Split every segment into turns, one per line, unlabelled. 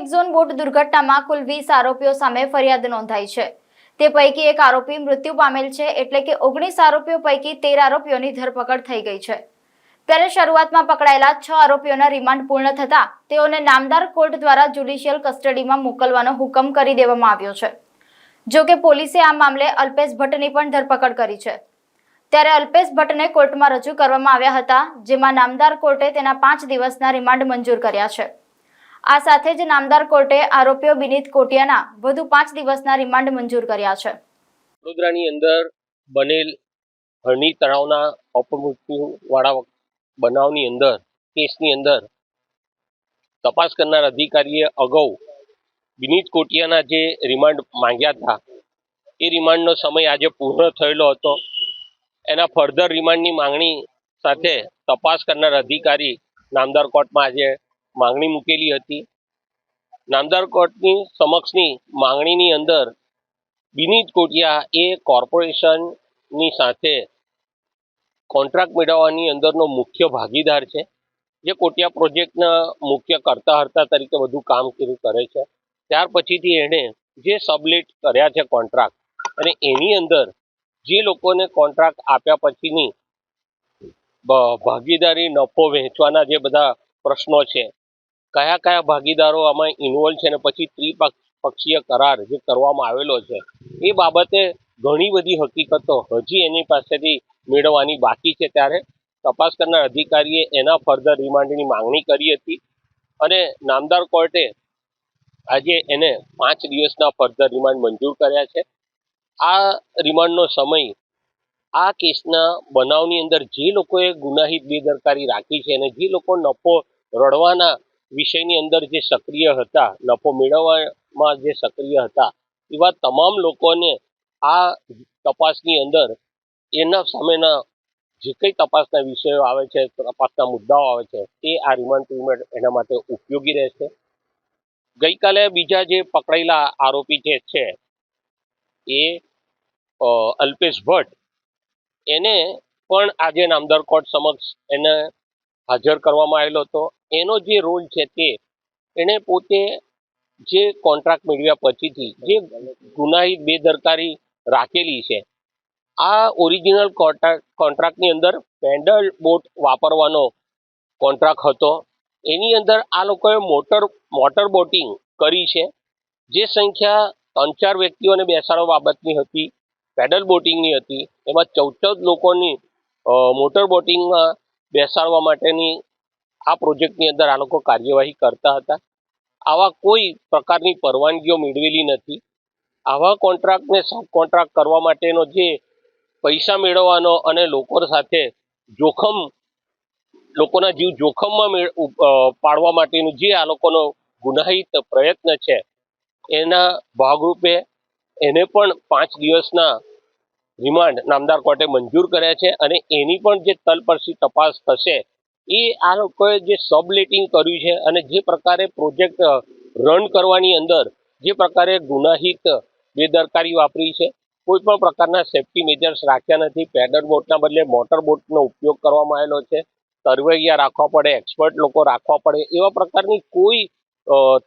એક zone boat દુર્ઘટનામાં કુલ 20 આરોપીઓ સામે ફરિયાદ નોંધાઈ છે। તે પૈકી એક આરોપી મૃત્યુ પામેલ છે, એટલે કે 19 આરોપીઓ પૈકી 13 આરોપીઓની ધરપકડ થઈ ગઈ છે। ત્યારે શરૂઆતમાં પકડાયેલા 6 આરોપીઓના રિમાન્ડ પૂર્ણ થતા તેઓને નામદાર કોર્ટ દ્વારા જ્યુડિશિયલ કસ્ટડીમાં મોકલવાનો હુકમ કરી દેવામાં આવ્યો છે। જો કે પોલીસે આ મામલે અલ્પેશ ભટ્ટની પણ ધરપકડ કરી છે। ત્યારે અલ્પેશ ભટ્ટને કોર્ટમાં રજૂ કરવામાં આવ્યા હતા, જેમાં નામદાર કોર્ટે તેના 5 દિવસના રિમાન્ડ મંજૂર કર્યા છે। આ સાથે જ નામદાર કોર્ટે આરોપીઓ બિનીત કોટિયાના વધુ 5 દિવસના રિમાન્ડ મંજૂર કર્યા છે।
વડોદરાની અંદર બનેલ હરણી તળાવના અપમૃત્યુવાળા બનાવની અંદર કેસની અંદર તપાસ કરનાર અધિકારીએ અગાઉ બિનીત કોટિયાના જે રિમાન્ડ માંગ્યા હતા એ રિમાન્ડનો સમય આજે પૂર્ણ થયેલો હતો। એના ફર્ધર રિમાન્ડની માંગણી સાથે તપાસ કરનાર અધિકારી નામદાર કોર્ટમાં આજે માંગણી મૂકેલી હતી। નામદાર કોર્ટની સમક્ષની માંગણીની અંદર બિનીત કોટિયા એ કોર્પોરેશનની સાથે કોન્ટ્રાક્ટ મેળવવાની અંદરનો મુખ્ય ભાગીદાર છે, જે કોટિયા પ્રોજેક્ટના મુખ્ય કરતા હર્તા તરીકે બધું કામગીરી કરે છે। ત્યાર પછીથી એણે જે સબલેટ કર્યા છે કોન્ટ્રાક્ટ, અને એની અંદર જે લોકોને કોન્ટ્રાક્ટ આપ્યા પછીની ભાગીદારી નફો વહેંચવાના જે બધા પ્રશ્નો છે, કયા કયા ભાગીદારો આમાં ઇન્વોલ્વ છે, અને પછી ત્રિપક્ષીય કરાર જે કરવામાં આવેલો છે એ બાબતે ઘણી બધી હકીકતો હજી એની પાસેથી મેળવવાની બાકી છે। ત્યારે તપાસ કરનાર અધિકારીએ એના ફર્ધર રિમાન્ડની માંગણી કરી હતી, અને નામદાર કોર્ટે આજે એને 5 દિવસના ફર્ધર રિમાન્ડ મંજૂર કર્યા છે। આ રિમાન્ડનો સમય આ કેસના બનાવની અંદર જે લોકોએ ગુનાહિત બેદરકારી રાખી છે અને જે લોકો નફો રળવાના વિષયની અંદર જે સક્રિય હતા, નફો મેળવવામાં જે સક્રિય હતા, એવા તમામ લોકોને આ તપાસની અંદર એના સામેના જે કંઈ તપાસના વિષયો આવે છે, તપાસના મુદ્દાઓ આવે છે, તે આ રિમાન્ડ પીરિયડ એના માટે ઉપયોગી રહેશે। ગઈકાલે બીજા જે પકડાયેલા આરોપી જે છે એ અલ્પેશ ભટ્ટ, એને પણ આજે નામદાર કોર્ટ સમક્ષ એને હાજર કરવામાં આવેલો હતો। એનો જે રોલ છે તે એણે પોતે જે કોન્ટ્રાક્ટ મેળવ્યા પછીથી જે ગુનાહિત બેદરકારી રાખેલી છે, આ ઓરિજિનલ કોન્ટ્રાક્ટની અંદર પેડલ બોટ વાપરવાનો કોન્ટ્રાક્ટ હતો। એની અંદર આ લોકોએ મોટર બોટિંગ કરી છે, જે સંખ્યા 3-4 વ્યક્તિઓને બેસાડવા બાબતની હતી, પેડલ બોટિંગની હતી। એમાં 14 લોકોની મોટર બોટિંગમાં બેસાડવા માટેની આ પ્રોજેક્ટની અંદર આ લોકો કાર્યવાહી કરતા હતા। આવા કોઈ પ્રકારની પરવાનગીઓ મેળવેલી નથી। આવા કોન્ટ્રાક્ટને સબ કોન્ટ્રાક્ટ કરવા માટેનો જે પૈસા મેળવવાનો અને લોકો સાથે લોકોના જીવ જોખમમાં પાડવા માટેનું જે આ લોકોનો ગુનાહિત પ્રયત્ન છે, એના ભાગરૂપે એને પણ 5 દિવસના રિમાન્ડ નામદાર કોર્ટે મંજૂર કર્યા છે, અને એની પણ જે તલપરસી તપાસ થશે એ આ લોકોએ જે સબલેટિંગ કર્યું છે અને જે પ્રકારે પ્રોજેક્ટ રન કરવાની અંદર જે પ્રકારે ગુનાહિત બેદરકારી વાપરી છે, કોઈ પણ પ્રકારના સેફ્ટી મેજર્સ રાખ્યા નથી, પેડલ બોટના બદલે મોટર બોટનો ઉપયોગ કરવામાં આવેલો છે, તરવૈયા રાખવા પડે, એક્સપર્ટ લોકો રાખવા પડે, એવા પ્રકારની કોઈ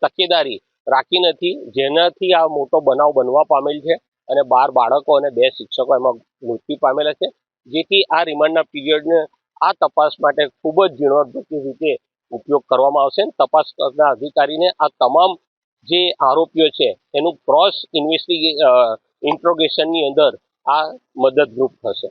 તકેદારી રાખી નથી, જેનાથી આ મોટો બનાવ બનવા પામેલ છે, અને 12 બાળકો અને 2 શિક્ષકો એમાં મૃત્યુ પામેલા છે। જેથી આ રિમાન્ડના પીરિયડને આ તપાસ માટે ખૂબ જ ઝીણવટભરી રીતે ઉપયોગ કરવામાં આવશે। તપાસ કરનાર અધિકારીને આ તમામ જે આરોપીઓ છે એનું ક્રોસ ઇન્ટ્રોગેશનની અંદર આ મદદરૂપ થશે।